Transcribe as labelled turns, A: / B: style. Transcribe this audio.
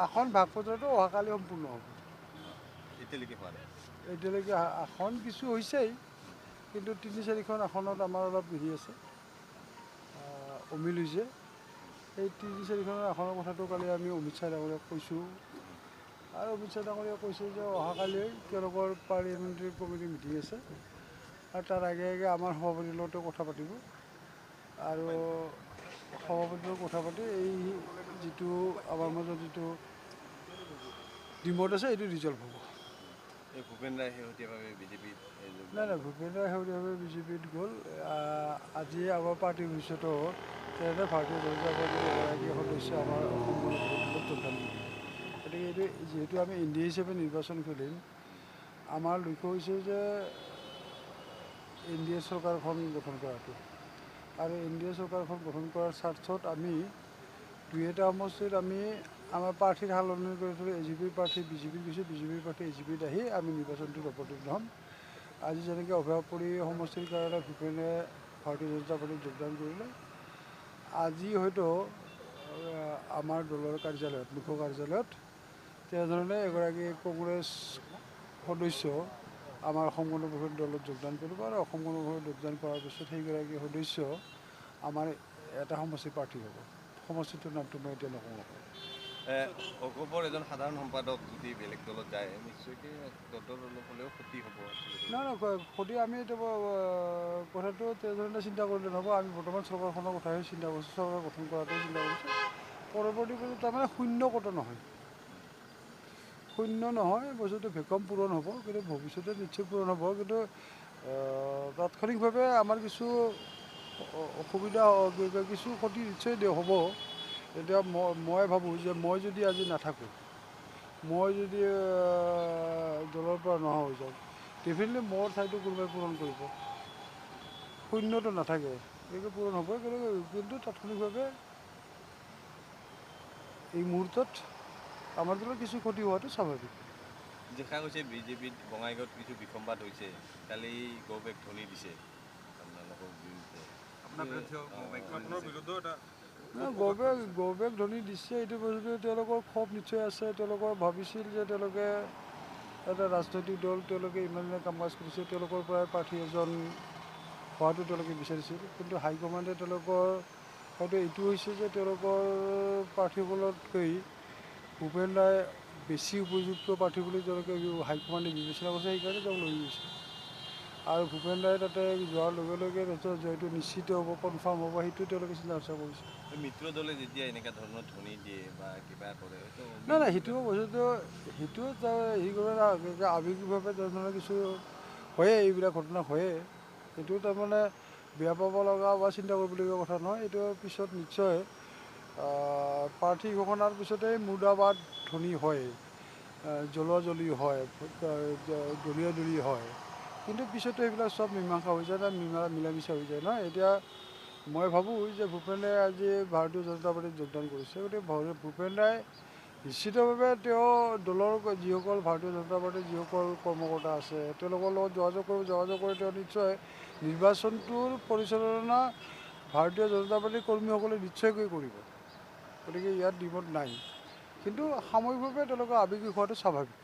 A: আসন ভাগ পত্ৰটো অহাকালি সম্পূৰ্ণ হ'ব।
B: এতিয়ালৈকে হোৱা নাই?
A: এতিয়ালৈকে আসন কিছু হৈছেই, কিন্তু ৩-৪খন আসনত আমাৰ অলপ হেৰি আছে, অমিল হৈছে। সেই ৩-৪খন আসনৰ কথাটো কালি আমি অমিত শ্বাহ ডাঙৰীয়াক কৈছোঁ, আৰু অমিত শ্বাহ ডাঙৰীয়াই কৈছে যে অহাকালি তেওঁলোকৰ পাৰ্লিয়ামেণ্টাৰী কমিটি মিটিং আছে, আৰু তাৰ আগে আগে আমাৰ সভাপতিৰ লগতো কথা পাতিব, আৰু সভাপতিৰ লগত কথা পাতি এই যিটো আমাৰ মাজত যিটো ডিমত আছে এইটো ৰিজল্ভ হ'ব।
B: এই ভূপেন ৰায় শেহতীয়াভাৱে বিজেপিত
A: নাই, ভূপেন ৰায় শেহতীয়াভাৱে বিজেপিত গ'ল। আজি আমাৰ পাৰ্টীৰ ভৱিষ্যতো তেনেদৰে ভাৰতীয় জনতা পাৰ্টীৰ এগৰাকী সদস্য আমাৰ অসম গণ পৰিষদত যোগদান কৰিলে। গতিকে এইটো যিহেতু আমি এনডিএ হিচাপে নিৰ্বাচন কৰিম, আমাৰ লক্ষ্য হৈছে যে এনডিএ চৰকাৰখন গঠন কৰাটো, আৰু এনডিএ চৰকাৰখন গঠন কৰাৰ স্বাৰ্থত আমি 2টা সমষ্টিত আমি আমাৰ প্ৰাৰ্থীৰ সলনি কৰি থৈ এজিপিৰ প্ৰাৰ্থী বিজেপিত গৈছোঁ, বিজেপিৰ প্ৰাৰ্থী এজিপিত আহি আমি নিৰ্বাচনটোত অৱতীৰ্ণ হ'ম। আজি যেনেকৈ অভয়াপুৰী সমষ্টিৰ কাৰণে ভূপেনে ভাৰতীয় জনতা পাৰ্টীত যোগদান কৰিলে, আজি হয়তো আমাৰ দলৰ কাৰ্যালয়ত, মুখ্য কাৰ্যালয়ত তেনেধৰণে এগৰাকী কংগ্ৰেছ সদস্য আমাৰ অসম গণ পৰিষদ দলত যোগদান কৰিব, আৰু অসম গণ পৰিষদত যোগদান কৰাৰ পিছত সেইগৰাকী সদস্য আমাৰ এটা সমষ্টিৰ প্ৰাৰ্থী হ'ব। সমষ্টিটোৰ নামটো মই এতিয়া নকওঁ।
B: অগপৰ এজন সাধাৰণ সম্পাদক যদি বেলেগ দলত যায়, নিশ্চয়কৈ দলৰ অলপ হ'লেও ক্ষতি হ'ব।
A: নাই, ক্ষতি আমি এতিয়া কথাটো তেনেধৰণে চিন্তা কৰিলে নহ'ব। আমি বৰ্তমান চৰকাৰখনৰ কথাহে চিন্তা কৰিছোঁ, চৰকাৰ গঠন কৰাটোৱে চিন্তা কৰিছোঁ। পৰৱৰ্তী পৰ্যায়ত তাৰমানে শূন্য ক'তো নহয়, শূন্য নহয়, বস্তুটো ভেকুৱাম পূৰণ হ'ব, কিন্তু ভৱিষ্যতে নিশ্চয় পূৰণ হ'ব। কিন্তু তাৎক্ষণিকভাৱে আমাৰ কিছু অসুবিধা, কিছু ক্ষতি নিশ্চয় হ'ব। এতিয়া মই ভাবোঁ যে মই যদি আজি নাথাকোঁ, মই যদি দলৰ পৰা নোহোৱা হৈ যাওঁ, ডেফিনেটলি মোৰ ঠাইটো কোনোবাই পূৰণ কৰিব, শূন্যটো নাথাকে, গতিকে পূৰণ হ'বই। কিন্তু তাৎক্ষণিকভাৱে এই মুহূৰ্তত আমাৰ দলৰ কিছু ক্ষতি হোৱাটো স্বাভাৱিক।
B: দেখা গৈছে বিজেপিত বঙাইগাঁৱত কিছু বিসম্বাদ হৈছে, কালি গৌবেক ধনি দিছে আপোনালোকৰ বিৰুদ্ধে।
A: গৌবেক ধনি দিছে, এইটো বস্তুটো তেওঁলোকৰ ক্ষোভ নিশ্চয় আছে। তেওঁলোকৰ ভাবিছিল যে তেওঁলোকে এটা ৰাজনৈতিক দল, তেওঁলোকে ইমান দিনে কাম কাজ কৰিছে, তেওঁলোকৰ পৰাই প্ৰাৰ্থী এজন হোৱাটো তেওঁলোকে বিচাৰিছিল, কিন্তু হাইকমাণ্ডে তেওঁলোকৰ হয়তো এইটো হৈছে যে তেওঁলোকৰ প্ৰাৰ্থীসকলতকৈ ভূপেন ৰায় বেছি উপযুক্ত প্ৰাৰ্থী বুলি তেওঁলোকে হাইকমাণ্ডে বিবেচনা কৰিছে, সেইকাৰণে তেওঁক লৈ গৈছে। আৰু ভূপেন ৰায় তাতে যোৱাৰ লগে লগে জয়টো নিশ্চিত হ'ব, কনফাৰ্ম হ'ব, সেইটো তেওঁলোকে চিন্তা চৰ্চা কৰিছে।
B: মিত্ৰ দলে যেতিয়া এনেকুৱা ধৰণৰ ধনি দিয়ে বা কিবা কৰে,
A: নাই, সেইটো বস্তুটো সেইটো হেৰি কৰিব আৱেগিকভাৱে তেনেধৰণৰ কিছু হয়ে, এইবিলাক ঘটনা হয়ে। এইটো তাৰমানে বেয়া পাব লগা বা চিন্তা কৰিবলগীয়া কথা নহয়। এইটো পিছত নিশ্চয় প্ৰাৰ্থী ঘোষণাৰ পিছতেই মুৰ্দাবাদ ধনি হয়, জ্বলোৱা জ্বলি হয়, দলীয় দলি হয়, কিন্তু পিছতো এইবিলাক চব মীমাংসা হৈ যায়, মিলা মিছা হৈ যায় নহয়। এতিয়া মই ভাবোঁ যে ভূপেন ৰায় আজি ভাৰতীয় জনতা পাৰ্টীত যোগদান কৰিছে, গতিকে ভূপেন ৰায় নিশ্চিতভাৱে তেওঁ দলৰ যিসকল ভাৰতীয় জনতা পাৰ্টীৰ যিসকল কৰ্মকৰ্তা আছে তেওঁলোকৰ লগত যোগাযোগ কৰি তেওঁ নিশ্চয় নিৰ্বাচনটোৰ পৰিচালনা ভাৰতীয় জনতা পাৰ্টীৰ কৰ্মীসকলে নিশ্চয়কৈ কৰিব। গতিকে ইয়াত দ্বিমত নাই, কিন্তু সাময়িকভাৱে তেওঁলোকৰ আৱেগিক হোৱাটো স্বাভাৱিক।